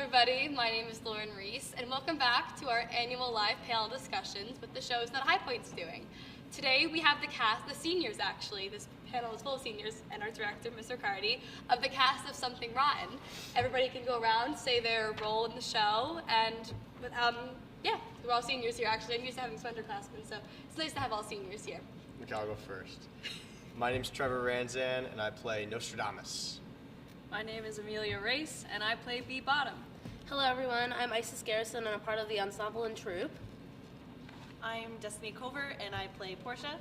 everybody. My name is Lauren Reese, and welcome back to our annual live panel discussions with the shows that High Point's doing. Today we have the cast, the seniors actually, this panel is full of seniors, and our director, Mr. Cardi, of the cast of Something Rotten. Everybody can go around, say their role in the show, and yeah, we're all seniors here actually. I'm used to having underclassmen, so it's nice to have all seniors here. Okay, I'll go first. My name's Trevor Ranzan, and I play Nostradamus. My name is Amelia Race, and I play B Bottom. Hello everyone, I'm Isis Garrison and I'm part of the ensemble and troupe. I'm Destiny Covert and I play Portia.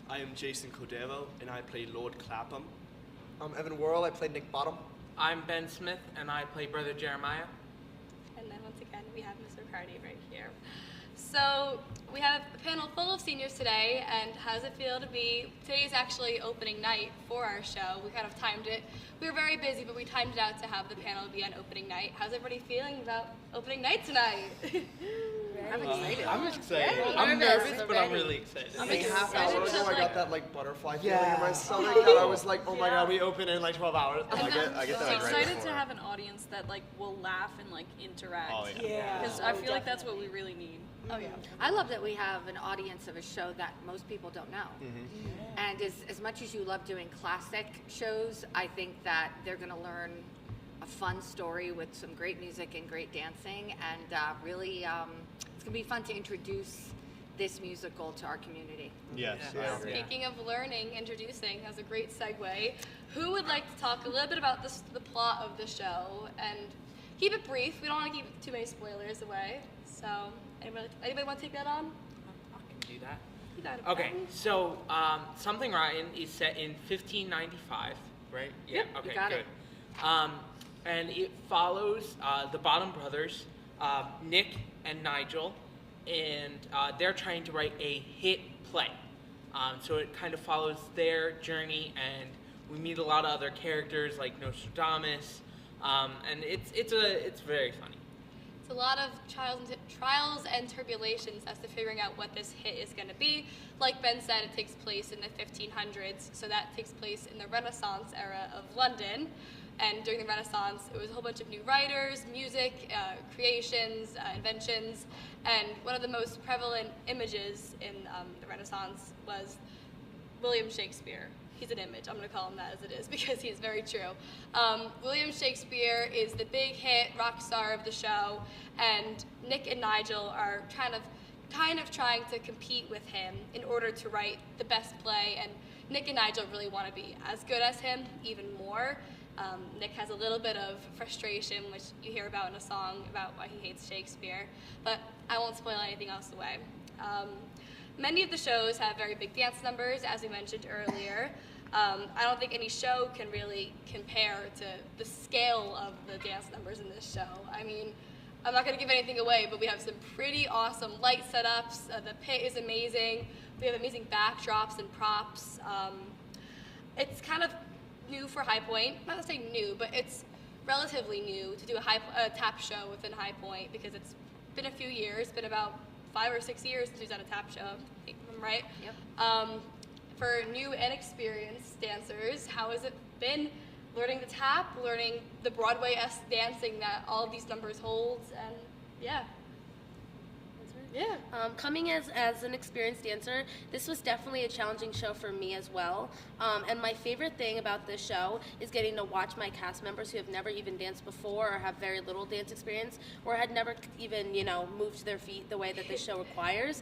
I am Jason Cordero and I play Lord Clapham. I'm Evan Worrell, I play Nick Bottom. I'm Ben Smith and I play Brother Jeremiah. And then once again, we have Mr. Cardi right here. So we have a panel full of seniors today, and how does it feel to be, today is actually opening night for our show. We kind of timed it. We were very busy, but we timed it out to have the panel be on opening night. How's everybody feeling about opening night tonight? I'm excited. I'm excited. Yeah, I'm nervous, nervous, but but I'm ready. really excited. I think half hour ago I got that like butterfly feeling in my stomach Yeah. that I was like, oh my god, we open in like 12 hours. I get that like right Excited before. to have an audience that like will laugh and like interact. Oh, yeah. Because I feel like that's what we really need. Oh yeah. I love that we have an audience of a show that most people don't know. And as much as you love doing classic shows, I think that they're going to learn a fun story with some great music and great dancing. And really, it's going to be fun to introduce this musical to our community. Yes, I agree. Speaking of learning, introducing, that's a great segue. Who would like to talk a little bit about the plot of the show? And keep it brief. We don't want to keep too many spoilers away. So, anybody want to take that on? I can do that. You got it. Okay, so Something Rotten is set in 1595, right? Yeah. Yep, you Okay. got Good. it. And it follows the Bottom brothers, Nick and Nigel, and they're trying to write a hit play. So it kind of follows their journey, and we meet a lot of other characters like Nostradamus, and it's very funny. It's a lot of trials and tribulations as to figuring out what this hit is going to be. Like Ben said, it takes place in the 1500s, so that takes place in the Renaissance era of London. And during the Renaissance, it was a whole bunch of new writers, music, creations, inventions, and one of the most prevalent images in the Renaissance was William Shakespeare. He's an image. I'm going to call him that as it is because he's very true. William Shakespeare is the big hit rock star of the show, and Nick and Nigel are kind of trying to compete with him in order to write the best play, and Nick and Nigel really want to be as good as him, even more. Nick has a little bit of frustration, which you hear about in a song about why he hates Shakespeare, but I won't spoil anything else away. Many of the shows have very big dance numbers, as we mentioned earlier. I don't think any show can really compare to the scale of the dance numbers in this show. I mean, I'm not going to give anything away, but we have some pretty awesome light setups. The pit is amazing. We have amazing backdrops and props. It's kind of new for High Point. Not to say new, but it's relatively new to do a tap show within High Point because it's been a few years, been about 5 or 6 years since we've done a tap show, I think I'm right. Yep. For new and experienced dancers, how has it been learning the tap, learning the Broadway-esque dancing that all of these numbers holds, and yeah. Yeah. Coming as an experienced dancer, this was definitely a challenging show for me as well. And my favorite thing about this show is getting to watch my cast members who have never even danced before or have very little dance experience or had never even, moved their feet the way that this show requires.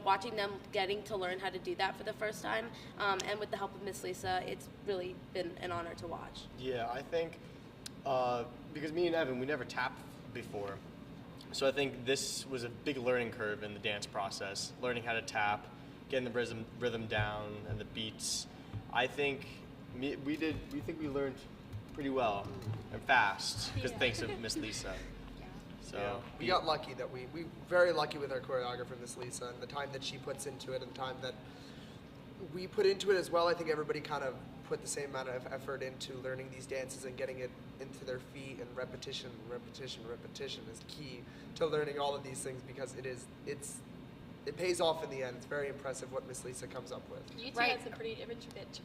Watching them getting to learn how to do that for the first time. And with the help of Miss Lisa, it's really been an honor to watch. Yeah, I think because me and Evan, we never tapped before. So I think this was a big learning curve in the dance process, learning how to tap, getting the rhythm down and the beats. I think we think we learned pretty well and fast because thanks to Miss Lisa. So We got lucky that we very lucky with our choreographer, Miss Lisa, and the time that she puts into it and the time that we put into it as well. I think everybody kind of put the same amount of effort into learning these dances and getting it into their feet, and repetition is key to learning all of these things because it pays off in the end. It's very impressive what Miss Lisa comes up with. You two had some pretty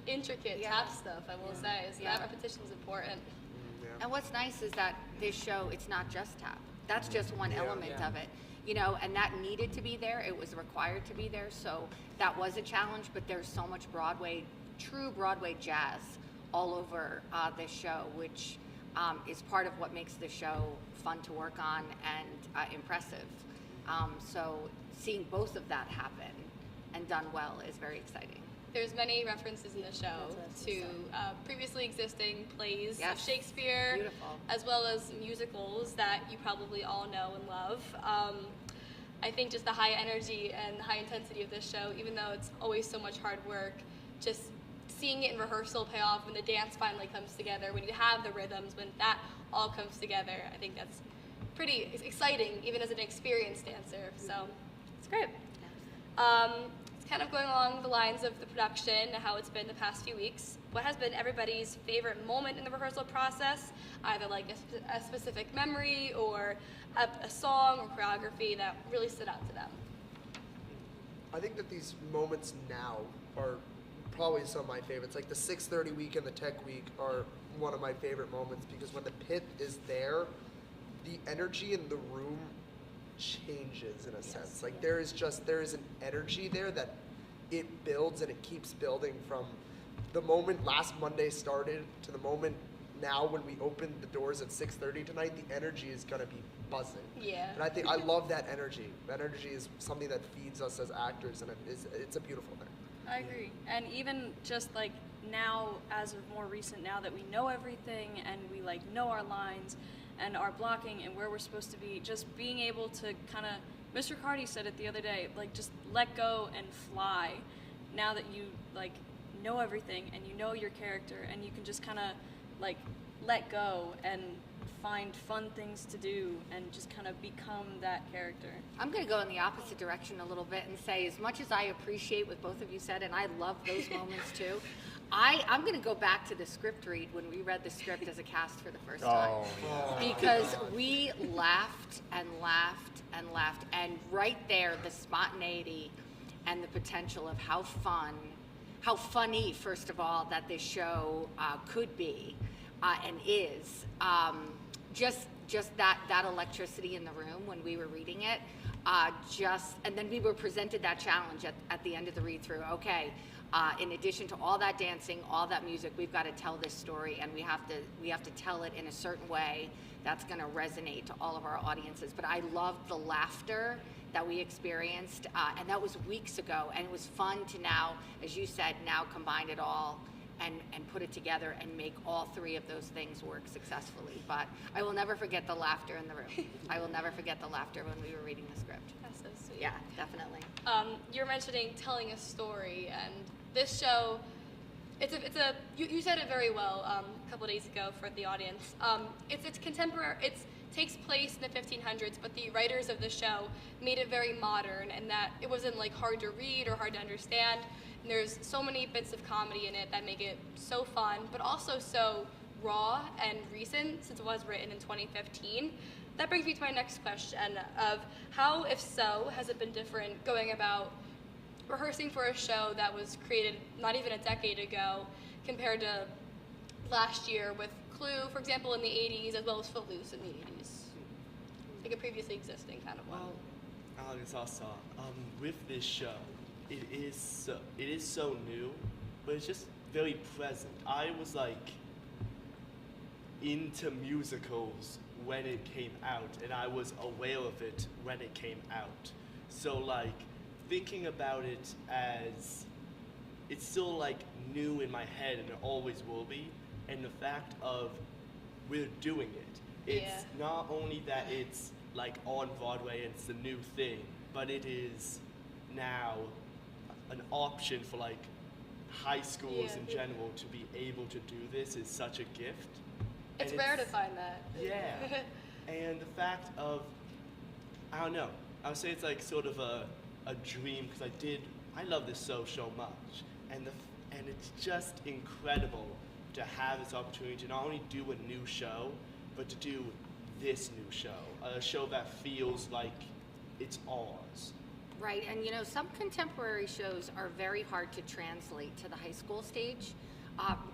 intricate tap stuff, I will say, so Yeah. that repetition is important. Yeah. And what's nice is that this show, it's not just tap. That's just one element Yeah. of it, you know, and that needed to be there. It was required to be there, so that was a challenge. But there's so much Broadway, true Broadway jazz, all over this show, which is part of what makes the show fun to work on and impressive. So seeing both of that happen and done well is very exciting. There's many references in the show to previously existing plays of Yes. Shakespeare, Beautiful. as well as musicals that you probably all know and love. I think just the high energy and the high intensity of this show, even though it's always so much hard work, just seeing it in rehearsal pay off when the dance finally comes together, when you have the rhythms, when that all comes together, I think that's pretty exciting, even as an experienced dancer. So it's great. It's kind of going along the lines of the production and how it's been the past few weeks. What has been everybody's favorite moment in the rehearsal process? Either like a specific memory or a song or choreography that really stood out to them. I think that these moments now are probably some of my favorites. Like the 6:30 week and the tech week are one of my favorite moments because when the pit is there, the energy in the room changes in a sense. Like there is an energy there that it builds and it keeps building from the moment last Monday started to the moment now when we open the doors at 6:30 tonight. The energy is gonna be buzzing. Yeah. And I think I love that energy. That energy is something that feeds us as actors, and it's a beautiful thing. I agree. And even just like now, as of more recent, now that we know everything and we like know our lines and our blocking and where we're supposed to be, just being able to kind of, Mr. Cardi said it the other day, like just let go and fly. Now that you like know everything and you know your character and you can just kind of like let go and find fun things to do and just kind of become that character. I'm going to go in the opposite direction a little bit and say, as much as I appreciate what both of you said, and I love those moments too, I'm going to go back to the script read when we read the script as a cast for the first time. Because we laughed and laughed and laughed, and right there, the spontaneity and the potential of how funny, first of all, that this show could be and is. Just that electricity in the room when we were reading it, and then we were presented that challenge at the end of the read through. Okay, in addition to all that dancing, all that music, we've got to tell this story, and we have to tell it in a certain way that's going to resonate to all of our audiences. But I loved the laughter that we experienced, and that was weeks ago, and it was fun to now, as you said, now combine it all and put it together and make all three of those things work successfully. But I will never forget the laughter in the room. I will never forget the laughter when we were reading the script. That's so sweet. Yeah, definitely. You're mentioning telling a story, and this show, you said it very well a couple days ago for the audience. It's contemporary. It takes place in the 1500s, but the writers of the show made it very modern, and that it wasn't like hard to read or hard to understand. And there's so many bits of comedy in it that make it so fun, but also so raw and recent since it was written in 2015. That brings me to my next question of how, if so, has it been different going about rehearsing for a show that was created not even a decade ago compared to last year with Clue, for example, in the 80s, as well as Footloose in the 80s? Like a previously existing kind of one. Well, Alex also, with this show, it is so new, but it's just very present. I was like into musicals when it came out, and I was aware of it when it came out. So like thinking about it as it's still like new in my head, and it always will be. And the fact of we're doing it. It's not only that it's like on Broadway and it's a new thing, but it is now an option for like high schools in general to be able to do this is such a gift. It's rare to find that. Yeah. And the fact of, I don't know, I would say it's like sort of a dream because I love this so much. And it's just incredible to have this opportunity to not only do a new show, but to do this new show, a show that feels like it's ours. Right, and you know, some contemporary shows are very hard to translate to the high school stage.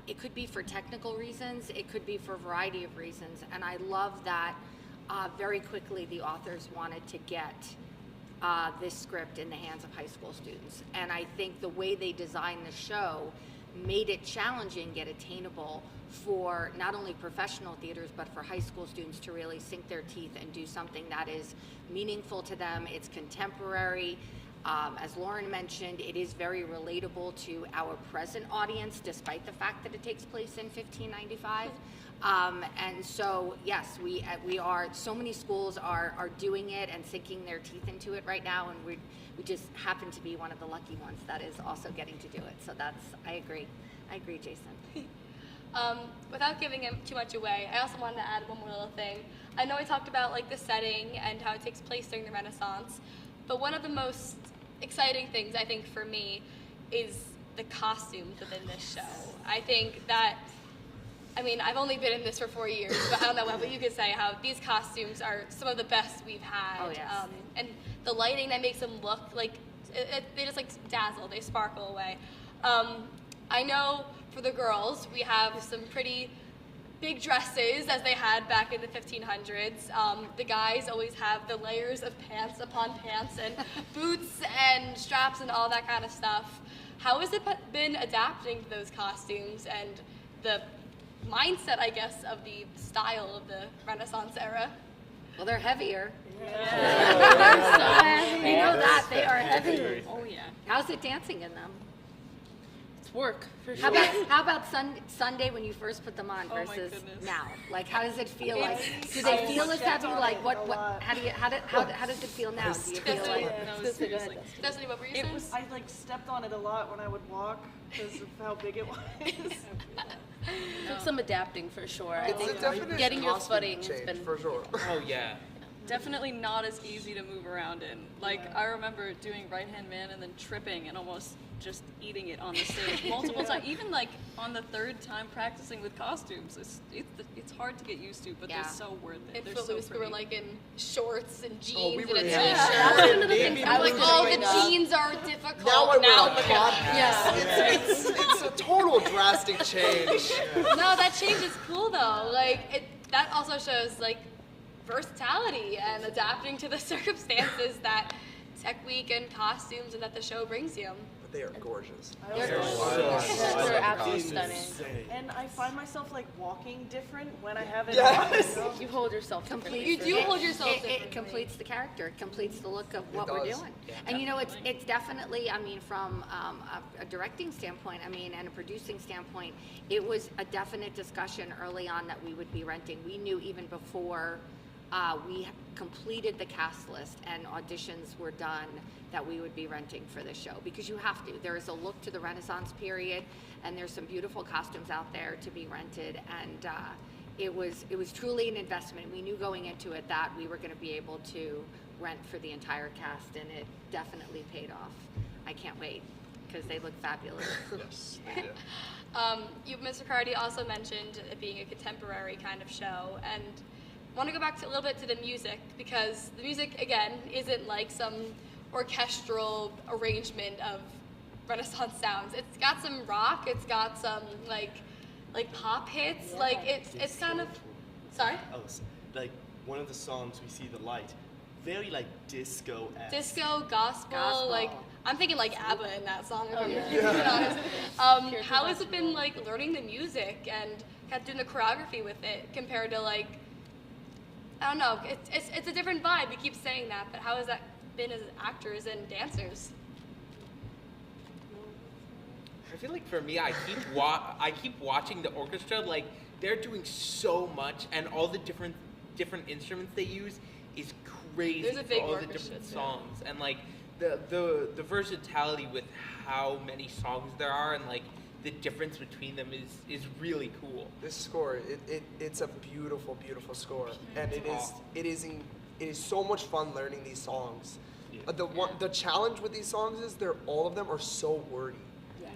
it could be for technical reasons, it could be for a variety of reasons, and I love that very quickly the authors wanted to get this script in the hands of high school students. And I think the way they designed the show made it challenging yet attainable for not only professional theaters but for high school students to really sink their teeth and do something that is meaningful to them. It's contemporary. As Lauren mentioned, it is very relatable to our present audience, despite the fact that it takes place in 1595. And so, yes, we are. So many schools are doing it and sinking their teeth into it right now, and we just happen to be one of the lucky ones that is also getting to do it. So I agree, Jason. Without giving him too much away, I also wanted to add one more little thing. I know I talked about like the setting and how it takes place during the Renaissance, but one of the most exciting things I think for me is the costumes within this show. I think that, I mean, I've only been in this for 4 years, but I don't know what you could say, how these costumes are some of the best we've had. Oh, yes. And the lighting that makes them look like, they just like dazzle, they sparkle away. I know for the girls, we have some pretty big dresses as they had back in the 1500s. The guys always have the layers of pants upon pants and boots and straps and all that kind of stuff. How has it been adapting to those costumes and the mindset, I guess, of the style of the Renaissance era? Well, they're heavier. Yeah. We know that they are heavier. Oh yeah. How's it dancing in them? It's work, for How sure. about Sunday when you first put them on Oh my versus goodness. now? Like, how does it feel? Like, do I they feel as stepped heavy? on like, it what? a What? lot. How does it feel now? Do you feel Destiny, like? No, seriously. Destiny, what were you saying? I like stepped on it a lot when I would walk because of how big it was. Took some adapting for sure. I It's think a definite getting your costume footing has change, been for sure. Oh yeah. Definitely not as easy to move around in. Like, I remember doing right hand man and then tripping and almost just eating it on the stage multiple times. Even like on the third time practicing with costumes, it's hard to get used to, but Yeah. they're so worth it. In They're so Footloose, we were pretty. like in shorts and jeans Oh, we and were a in t-shirt. That's one of the things I was like, oh, bring the up. jeans are difficult. Now I wear a look cod at piece. It's a total drastic change. No, that change is cool though. Like that also shows like versatility and adapting to the circumstances that Tech Week and costumes and that the show brings you. But they are gorgeous. They're absolutely stunning. And I find myself like walking different when I have it Yes. on. You hold yourself differently. You do hold yourself It differently. completes the character. It completes the look of what we're does. doing. And you know, it's definitely. I mean, from a directing standpoint, I mean, and a producing standpoint, it was a definite discussion early on that we would be renting. We knew even before we completed the cast list and auditions were done that we would be renting for this show, because you have to. There is a look to the Renaissance period, and there's some beautiful costumes out there to be rented, and it was truly an investment. We knew going into it that we were going to be able to rent for the entire cast, and it definitely paid off. I can't wait because they look fabulous. Yes, they do. Mr. Cardi also mentioned it being a contemporary kind of show, and I want to go back to a little bit to the music, because the music again isn't like some orchestral arrangement of Renaissance sounds. It's got some rock, it's got some like pop hits, like it's kind of sorry. Oh, like one of the songs, We See the Light, very like disco. Disco, gospel, Gospel. like I'm thinking like ABBA in that song. If I'm yeah. being honest. How has it been like learning the music and kind of doing the choreography with it compared to like, I don't know, it's a different vibe. We keep saying that, but how has that been as actors and dancers? I feel like for me, I keep watching the orchestra. Like, they're doing so much, and all the different instruments they use is crazy. There's a big for all the orchestra, different too. songs, and like the versatility with how many songs there are, and like the difference between them is really cool. This score, it's a beautiful, beautiful score, and it is so much fun learning these songs. Yeah. The challenge with these songs is all of them are so wordy.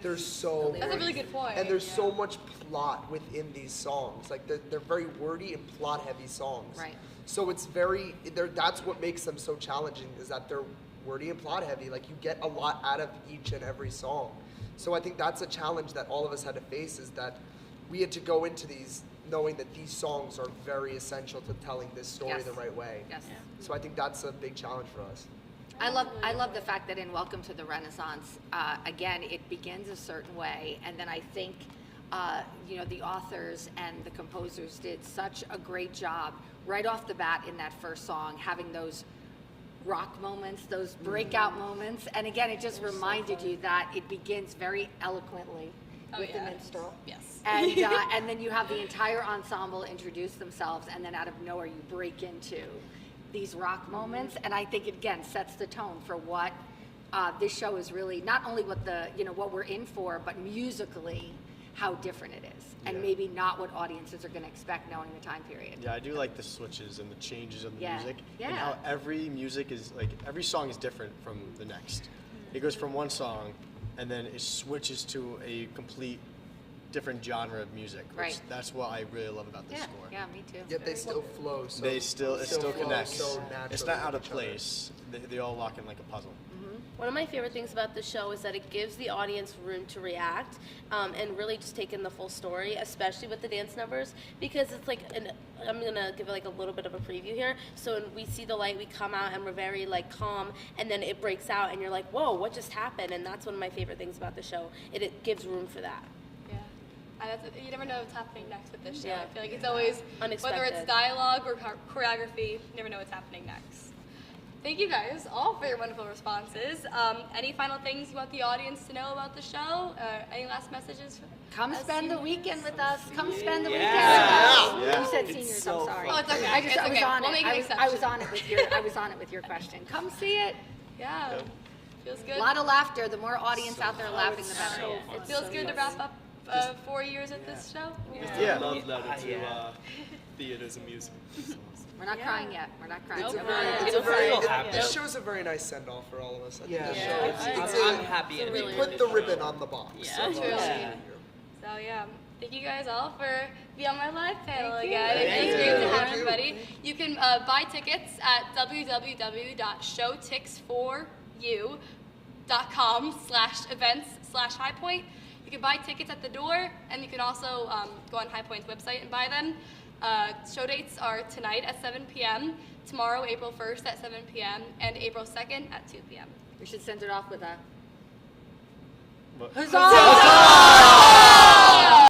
They're so That's a really good point. and there's so much plot within these songs. Like they're very wordy and plot heavy songs. Right. So it's that's what makes them so challenging, is that wordy and plot heavy. Like, you get a lot out of each and every song. So I think that's a challenge that all of us had to face, is that we had to go into these knowing that these songs are very essential to telling this story Yes. the right way. Yes. So I think that's a big challenge for us. I love the fact that in Welcome to the Renaissance, again, it begins a certain way, and then I think the authors and the composers did such a great job right off the bat in that first song, having those rock moments, those breakout moments, and again, it just reminded you that it begins very eloquently with the minstrel. Yes. And then you have the entire ensemble introduce themselves, and then out of nowhere you break into these rock moments, and I think it again sets the tone for what this show is really, not only what we're in for, but musically how different it is, and maybe not what audiences are going to expect knowing the time period. Yeah, I do like the switches and the changes of the music, Yeah. and how every song is different from the next. It goes from one song, and then it switches to a complete different genre of music. Right. That's what I really love about this score. Yeah, me too. Yet they still flow. So It still flow connects. so naturally It's not out with of each other. place. They all lock in like a puzzle. One of my favorite things about the show is that it gives the audience room to react and really just take in the full story, especially with the dance numbers, because it's like, I'm gonna give like a little bit of a preview here. So when we see the light, we come out and we're very like calm, and then it breaks out, and you're like, whoa, what just happened? And that's one of my favorite things about the show. It gives room for that. Yeah. You never know what's happening next with this show. Yeah. I feel like it's always, whether it's Unexpected. dialogue or choreography, you never know what's happening next. Thank you guys all for your wonderful responses. Any final things you want the audience to know about the show? Any last messages? Come as spend the seniors? weekend with us. Come spend the weekend Yeah. with us. Yeah. You said It's seniors. so I'm sorry. Oh, it's okay. I just It's I was okay. on We'll it. make an I was exception. on it with your question. Come see it. Yeah. Feels good. A lot of laughter. The more audience out there laughing, the better. It feels good to wrap up 4 years at this show. Yeah. Love letter to theaters and music. We're not crying yet. We're not crying. It's Don't a worry. very, It's a real this happy. show's a very nice send-off for all of us. I think Yeah. the show, Yeah. it's I'm happy. it's a to really be put with the show. ribbon on the box. Yeah. of, Truly. senior. So yeah, thank you guys all for being on my live panel Thank you. again. Thank It's you. great to have Thank you. everybody. You can buy tickets at www.showtix4u.com/events/highpoint. You can buy tickets at the door, and you can also go on High Point's website and buy them. Show dates are tonight at 7 p.m., tomorrow, April 1st at 7 p.m., and April 2nd at 2 p.m. We should send it off with a What? huzzah!